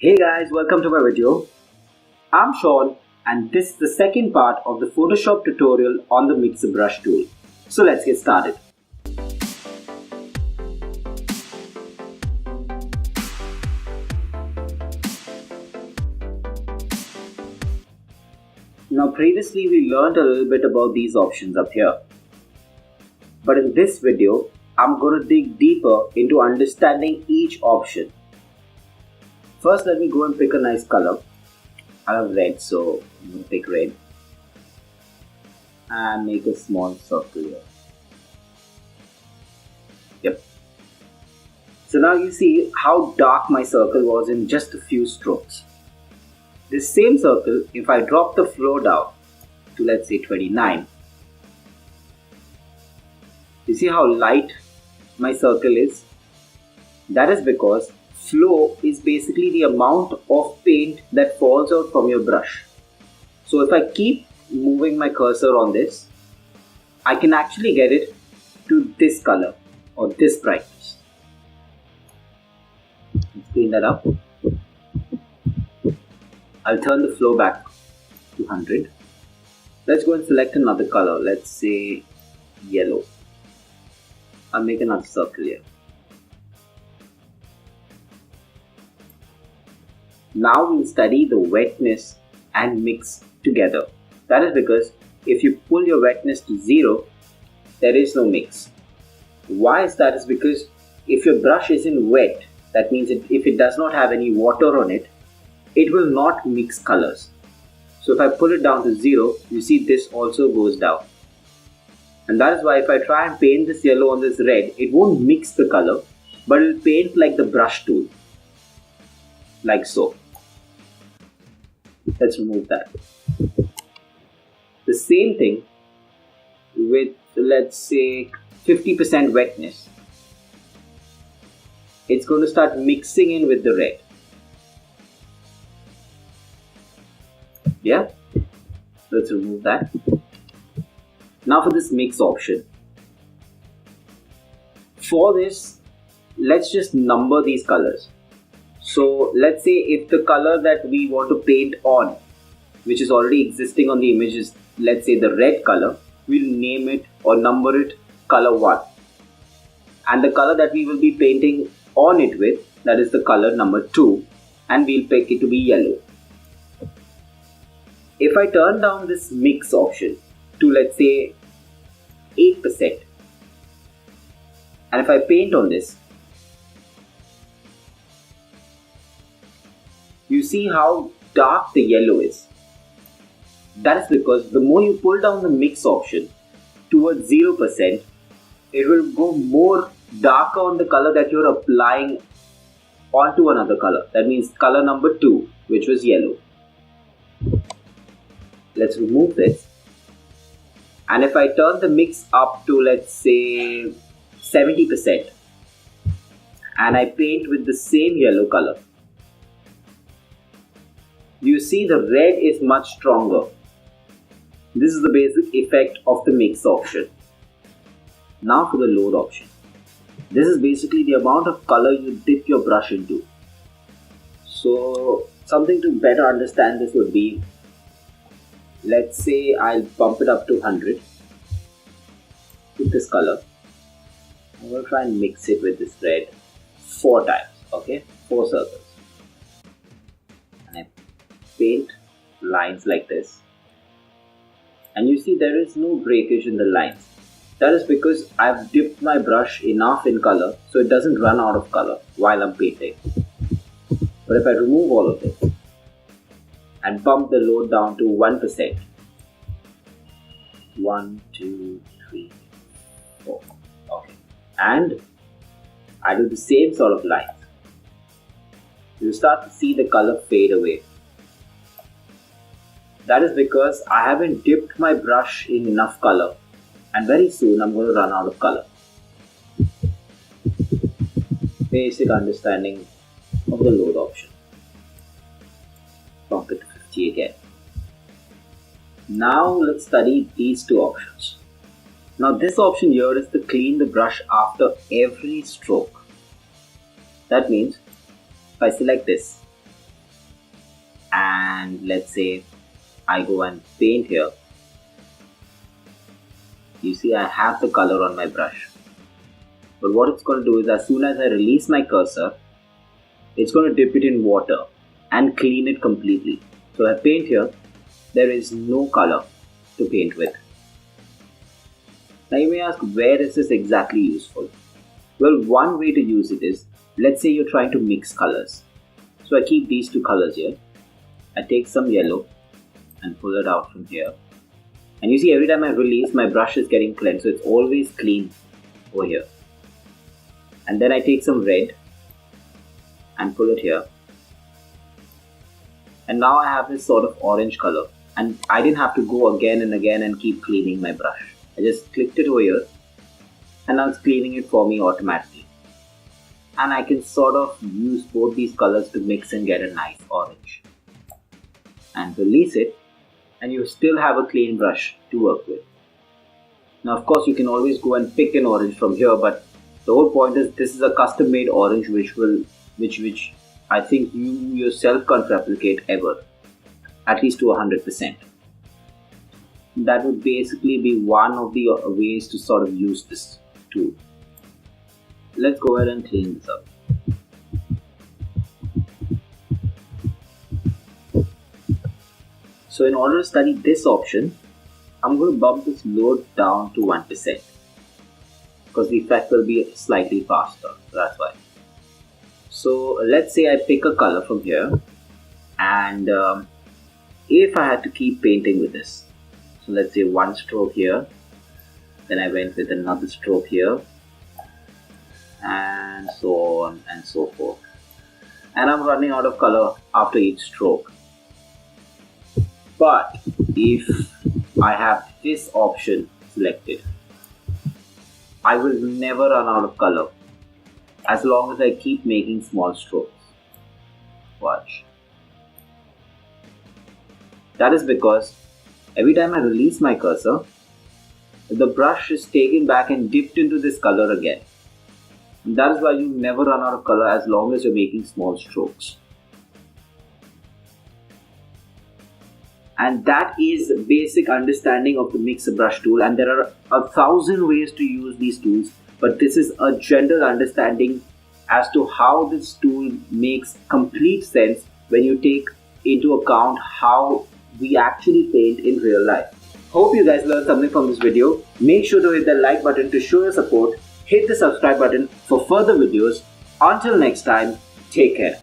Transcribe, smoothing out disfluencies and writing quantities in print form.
Hey guys, welcome to my video. I'm Sean and this is the second part of the Photoshop tutorial on the Mixer Brush tool. So let's get started. Now previously we learned a little bit about these options up here. But in this video, I'm going to dig deeper into understanding each option. First, let me go and pick a nice color. I have red, so I'm going to pick red and make a small circle here. Yep. So now you see how dark my circle was in just a few strokes. This same circle, if I drop the flow down to let's say 29, you see how light my circle is? That is because flow is basically the amount of paint that falls out from your brush. So if I keep moving my cursor on this, I can actually get it to this color or this brightness. Let's clean that up. I'll turn the flow back to 100. Let's go and select another color. Let's say yellow. I'll make another circle here. Now we'll study the wetness and mix together. That is because if you pull your wetness to 0, there is no mix. Why is that? Is because if your brush isn't wet, that means if it does not have any water on it, it will not mix colors. So if I pull it down to 0, you see this also goes down. And that is why if I try and paint this yellow on this red, it won't mix the color, but it will paint like the brush tool. Like so. Let's remove that. The same thing with let's say 50% wetness. It's going to start mixing in with the red. Yeah? Let's remove that. Now for this mix option. For this, let's just number these colors. So let's say if the color that we want to paint on, which is already existing on the image, is let's say the red color, we'll name it or number it color 1. And the color that we will be painting on it with, that is the color number 2, and we'll pick it to be yellow. If I turn down this mix option to let's say 8%, and if I paint on this, you see how dark the yellow is. That is because the more you pull down the mix option towards 0%, it will go more darker on the color that you're applying onto another color. That means color number 2, which was yellow. Let's remove this. And if I turn the mix up to let's say 70%, and I paint with the same yellow color, you see the red is much stronger. This is the basic effect of the mix option. Now for the load option. This is basically the amount of color you dip your brush into. So something to better understand this would be, let's say I'll bump it up to 100 with this color. I'm going to try and mix it with this red 4 times, okay? 4 circles. And I paint lines like this. And you see there is no breakage in the lines. That is because I've dipped my brush enough in color so it doesn't run out of color while I'm painting. But if I remove all of this and bump the load down to 1%, 1, 2, 3, 4, okay, and I do the same sort of lines, you start to see the color fade away. That is because I haven't dipped my brush in enough color, and very soon I'm going to run out of color. Basic understanding of the load option. Bump it to 50 again. Now let's study these two options. Now this option here is to clean the brush after every stroke. That means if I select this and let's say I go and paint here, you see I have the color on my brush. But what it's going to do is, as soon as I release my cursor, it's going to dip it in water and clean it completely. So I paint here, there is no color to paint with. Now you may ask, where is this exactly useful? Well, one way to use it is, let's say you're trying to mix colors. So I keep these two colors here. I take some yellow and pull it out from here. And you see, every time I release, my brush is getting cleansed. So it's always clean over here. And then I take some red and pull it here. And now I have this sort of orange color. And I didn't have to go again and again and keep cleaning my brush. I just clicked it over here. And now it's cleaning it for me automatically. And I can sort of use both these colors to mix and get a nice orange. And release it. And you still have a clean brush to work with. Now of course you can always go and pick an orange from here, but the whole point is this is a custom made orange which I think you yourself can't replicate ever, at least to 100%. That would basically be one of the ways to sort of use this tool. Let's go ahead and clean this up. So in order to study this option, I'm going to bump this load down to 1% because the effect will be slightly faster. That's why. So let's say I pick a color from here, and if I had to keep painting with this, so let's say one stroke here, then I went with another stroke here, and so on and so forth. And I'm running out of color after each stroke. But if I have this option selected, I will never run out of color as long as I keep making small strokes. Watch. That is because every time I release my cursor, the brush is taken back and dipped into this color again. And that is why you never run out of color as long as you're making small strokes. And that is basic understanding of the Mix a Brush tool, and there are 1,000 ways to use these tools, but this is a general understanding as to how this tool makes complete sense when you take into account how we actually paint in real life. Hope you guys learned something from this video. Make sure to hit the like button to show your support, hit the subscribe button for further videos. Until next time, take care.